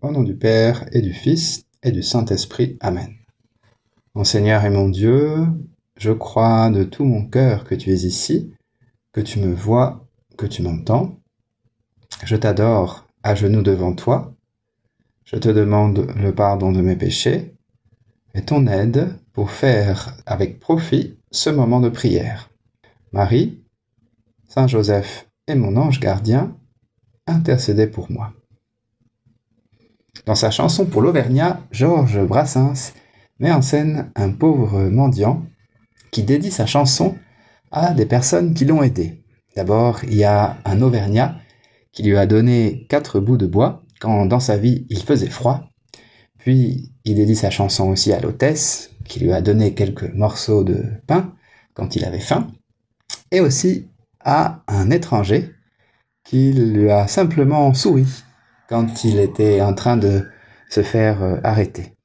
Au nom du Père et du Fils et du Saint-Esprit. Amen. Mon Seigneur et mon Dieu, je crois de tout mon cœur que tu es ici, que tu me vois, que tu m'entends. Je t'adore à genoux devant toi. Je te demande le pardon de mes péchés et ton aide pour faire avec profit ce moment de prière. Marie, Saint Joseph et mon ange gardien, intercédez pour moi. Dans sa chanson pour l'Auvergnat, Georges Brassens met en scène un pauvre mendiant qui dédie sa chanson à des personnes qui l'ont aidé. D'abord, il y a un Auvergnat qui lui a donné 4 bouts de bois quand dans sa vie il faisait froid. Puis il dédie sa chanson aussi à l'hôtesse qui lui a donné quelques morceaux de pain quand il avait faim. Et aussi à un étranger qui lui a simplement souri quand il était en train de se faire arrêter.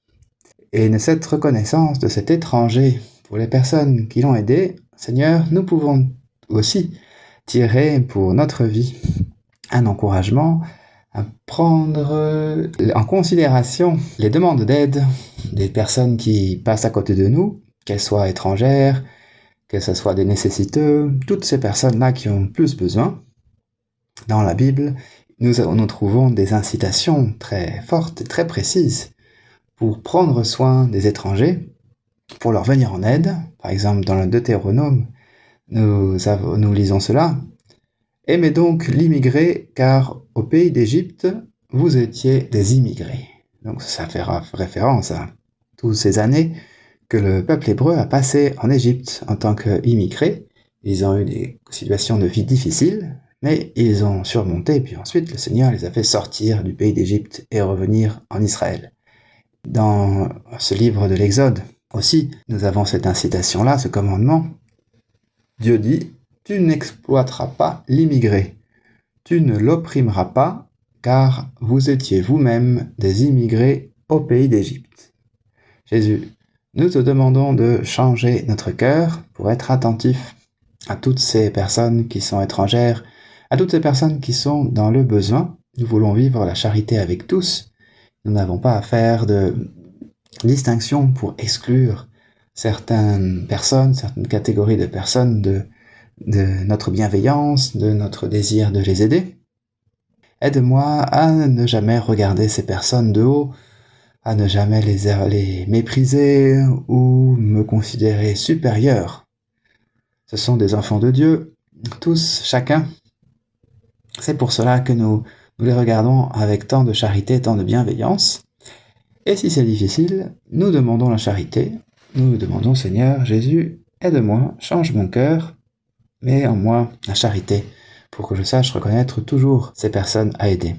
Et de cette reconnaissance de cet étranger pour les personnes qui l'ont aidé, Seigneur, nous pouvons aussi tirer pour notre vie un encouragement à prendre en considération les demandes d'aide des personnes qui passent à côté de nous, qu'elles soient étrangères, que ce soit des nécessiteux, toutes ces personnes-là qui ont plus besoin. Dans la Bible, nous trouvons des incitations très fortes et très précises pour prendre soin des étrangers, pour leur venir en aide. Par exemple, dans le Deutéronome, nous lisons cela. « Aimez donc l'immigré, car au pays d'Égypte, vous étiez des immigrés. » Donc ça fait référence à toutes ces années que le peuple hébreu a passé en Égypte en tant qu'immigrés. Ils ont eu des situations de vie difficiles, mais ils ont surmonté, puis ensuite le Seigneur les a fait sortir du pays d'Égypte et revenir en Israël. Dans ce livre de l'Exode aussi, nous avons cette incitation-là, ce commandement. Dieu dit, « Tu n'exploiteras pas l'immigré, tu ne l'opprimeras pas, car vous étiez vous-même des immigrés au pays d'Égypte. » Jésus, nous te demandons de changer notre cœur pour être attentifs à toutes ces personnes qui sont étrangères, à toutes ces personnes qui sont dans le besoin. Nous voulons vivre la charité avec tous. Nous n'avons pas à faire de distinction pour exclure certaines personnes, certaines catégories de personnes de notre bienveillance, de notre désir de les aider. Aide-moi à ne jamais regarder ces personnes de haut, à ne jamais les mépriser ou me considérer supérieur. Ce sont des enfants de Dieu, tous, chacun. C'est pour cela que nous les regardons avec tant de charité, tant de bienveillance. Et si c'est difficile, nous demandons la charité. Nous demandons, Seigneur Jésus, aide-moi, change mon cœur, mets en moi la charité, pour que je sache reconnaître toujours ces personnes à aider.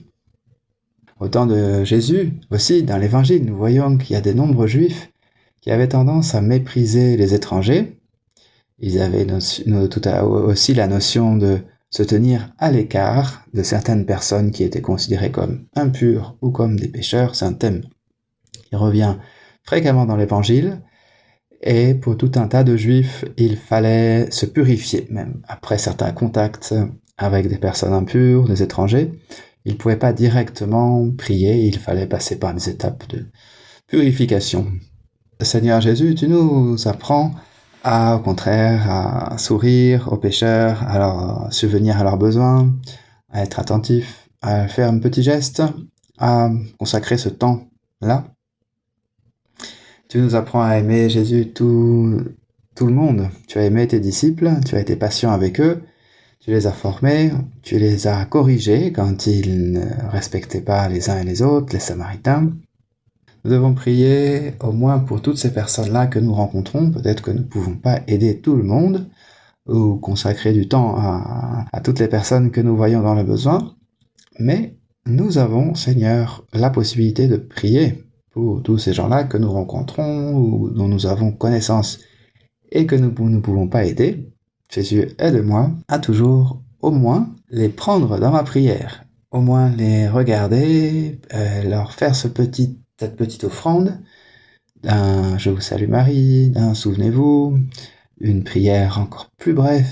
Au temps de Jésus, aussi, dans l'Évangile, nous voyons qu'il y a de nombreux Juifs qui avaient tendance à mépriser les étrangers. Ils avaient aussi la notion de se tenir à l'écart de certaines personnes qui étaient considérées comme impures ou comme des pécheurs. C'est un thème qui revient fréquemment dans l'Évangile. Et pour tout un tas de Juifs, il fallait se purifier, même après certains contacts avec des personnes impures, des étrangers. Ils ne pouvaient pas directement prier, il fallait passer par des étapes de purification. Seigneur Jésus, tu nous apprends au contraire, à sourire aux pécheurs, à leur subvenir à leurs besoins, à être attentif, à faire un petit geste, à consacrer ce temps-là. Tu nous apprends à aimer Jésus tout le monde. Tu as aimé tes disciples, tu as été patient avec eux, tu les as formés, tu les as corrigés quand ils ne respectaient pas les uns et les autres, les Samaritains. Nous devons prier au moins pour toutes ces personnes-là que nous rencontrons. Peut-être que nous ne pouvons pas aider tout le monde ou consacrer du temps à toutes les personnes que nous voyons dans le besoin. Mais nous avons, Seigneur, la possibilité de prier pour tous ces gens-là que nous rencontrons ou dont nous avons connaissance et que nous ne pouvons pas aider. Jésus, aide-moi à toujours, au moins, les prendre dans ma prière. Au moins les regarder, leur faire cette petite offrande d'un « Je vous salue Marie », d'un « Souvenez-vous », une prière encore plus brève,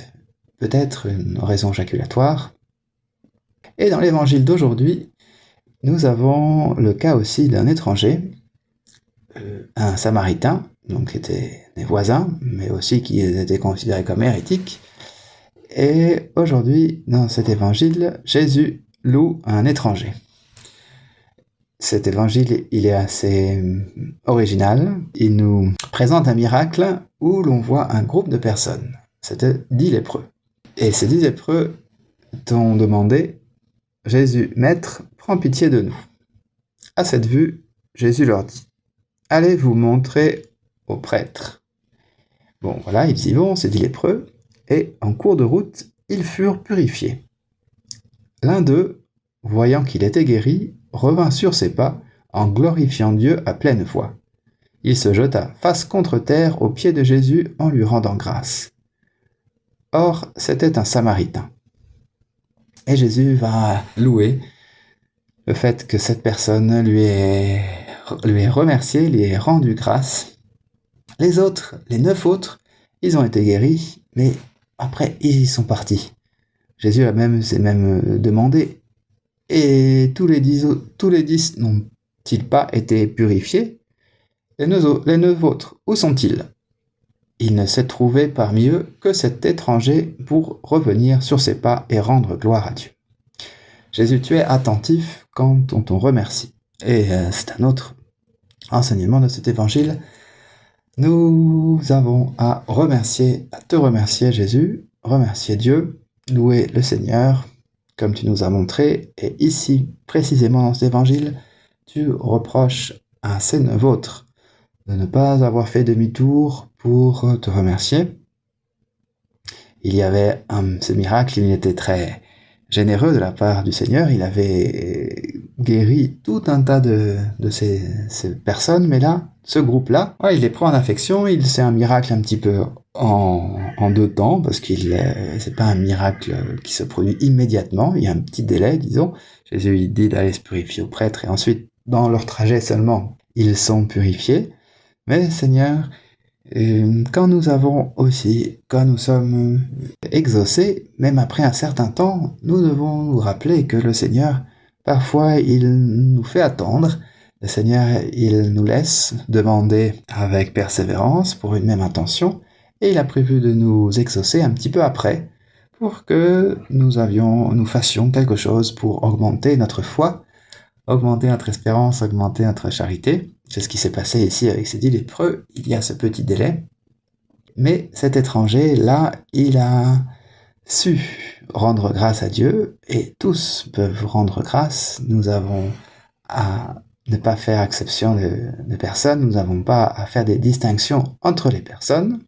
peut-être une oraison jaculatoire. Et dans l'évangile d'aujourd'hui, nous avons le cas aussi d'un étranger, un Samaritain, donc qui était des voisins, mais aussi qui était considéré comme hérétique. Et aujourd'hui, dans cet évangile, Jésus loue un étranger. Cet évangile, il est assez original. Il nous présente un miracle où l'on voit un groupe de personnes. C'était 10 lépreux. Et ces 10 lépreux t'ont demandé « Jésus, Maître, prends pitié de nous. » À cette vue, Jésus leur dit « Allez vous montrer aux prêtres. » Bon, voilà, ils y vont, ces 10 lépreux, et en cours de route, ils furent purifiés. L'un d'eux, voyant qu'il était guéri, revint sur ses pas en glorifiant Dieu à pleine voix. Il se jeta face contre terre aux pieds de Jésus en lui rendant grâce. Or, c'était un Samaritain. Et Jésus va louer le fait que cette personne lui ait remercié, lui ait rendu grâce. Les autres, les 9 autres, ils ont été guéris, mais après, ils sont partis. Jésus s'est même demandé, et tous les 10 n'ont-ils pas été purifiés? Les 9 autres, où sont-ils? Il ne s'est trouvé parmi eux que cet étranger pour revenir sur ses pas et rendre gloire à Dieu. Jésus, tu es attentif quand on t'en remercie. Et c'est un autre enseignement de cet évangile. Nous avons à te remercier Jésus, remercier Dieu, louer le Seigneur, comme tu nous as montré. Et ici, précisément dans cet évangile, tu reproches à ces 9 autres de ne pas avoir fait demi-tour pour te remercier. Il y avait ce miracle, il était très généreux de la part du Seigneur, il avait guéri tout un tas de ces personnes, mais là, ce groupe-là, il les prend en affection, c'est un miracle un petit peu en 2 temps, parce que c'est pas un miracle qui se produit immédiatement, il y a un petit délai, disons. Jésus il dit d'aller se purifier aux prêtres, et ensuite, dans leur trajet seulement, ils sont purifiés. Mais Seigneur, quand nous sommes exaucés, même après un certain temps, nous devons nous rappeler que le Seigneur, parfois, il nous fait attendre. Le Seigneur, il nous laisse demander avec persévérance pour une même intention, et il a prévu de nous exaucer un petit peu après, pour que nous fassions quelque chose pour augmenter notre foi, augmenter notre espérance, augmenter notre charité. C'est ce qui s'est passé ici avec ces 10 lépreux. Il y a ce petit délai. Mais cet étranger-là, il a su rendre grâce à Dieu, et tous peuvent rendre grâce. Nous avons à ne pas faire exception de personnes, nous n'avons pas à faire des distinctions entre les personnes.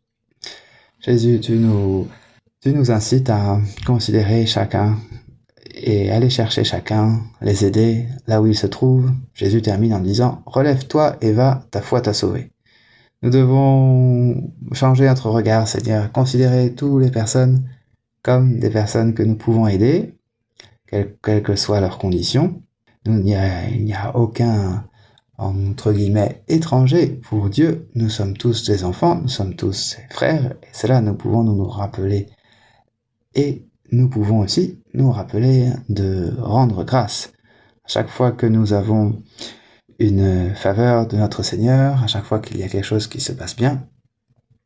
Jésus, tu nous incites à considérer chacun et aller chercher chacun, les aider là où ils se trouvent. Jésus termine en disant « Relève-toi et va, ta foi t'a sauvé ». Nous devons changer notre regard, c'est-à-dire considérer toutes les personnes comme des personnes que nous pouvons aider, quelles que soient leurs conditions. Il n'y a aucun, entre guillemets, étranger pour Dieu. Nous sommes tous des enfants, nous sommes tous ses frères, et cela nous pouvons nous rappeler. Et nous pouvons aussi nous rappeler de rendre grâce. À chaque fois que nous avons une faveur de notre Seigneur, à chaque fois qu'il y a quelque chose qui se passe bien,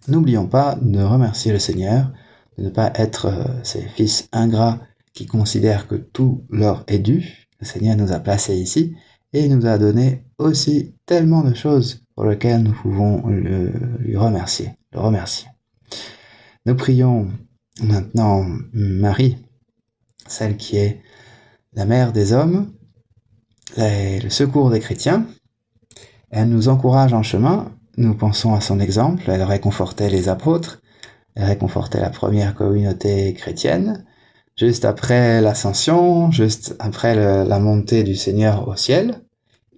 n'oublions pas de remercier le Seigneur, de ne pas être ces fils ingrats qui considèrent que tout leur est dû. Le Seigneur nous a placés ici et il nous a donné aussi tellement de choses pour lesquelles nous pouvons le remercier. Nous prions maintenant Marie, celle qui est la mère des hommes, le secours des chrétiens. Elle nous encourage en chemin, nous pensons à son exemple, elle réconfortait les apôtres, elle réconfortait la première communauté chrétienne, juste après l'ascension, juste après la montée du Seigneur au ciel.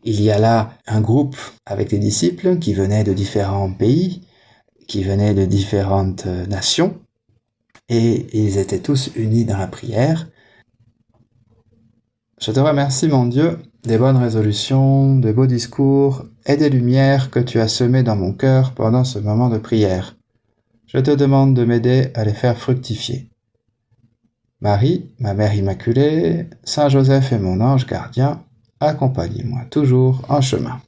Il y a là un groupe avec des disciples qui venaient de différents pays, qui venaient de différentes nations, et ils étaient tous unis dans la prière. Je te remercie, mon Dieu, des bonnes résolutions, des beaux discours et des lumières que tu as semées dans mon cœur pendant ce moment de prière. Je te demande de m'aider à les faire fructifier. Marie, ma Mère Immaculée, Saint Joseph et mon ange gardien, accompagnez-moi toujours en chemin.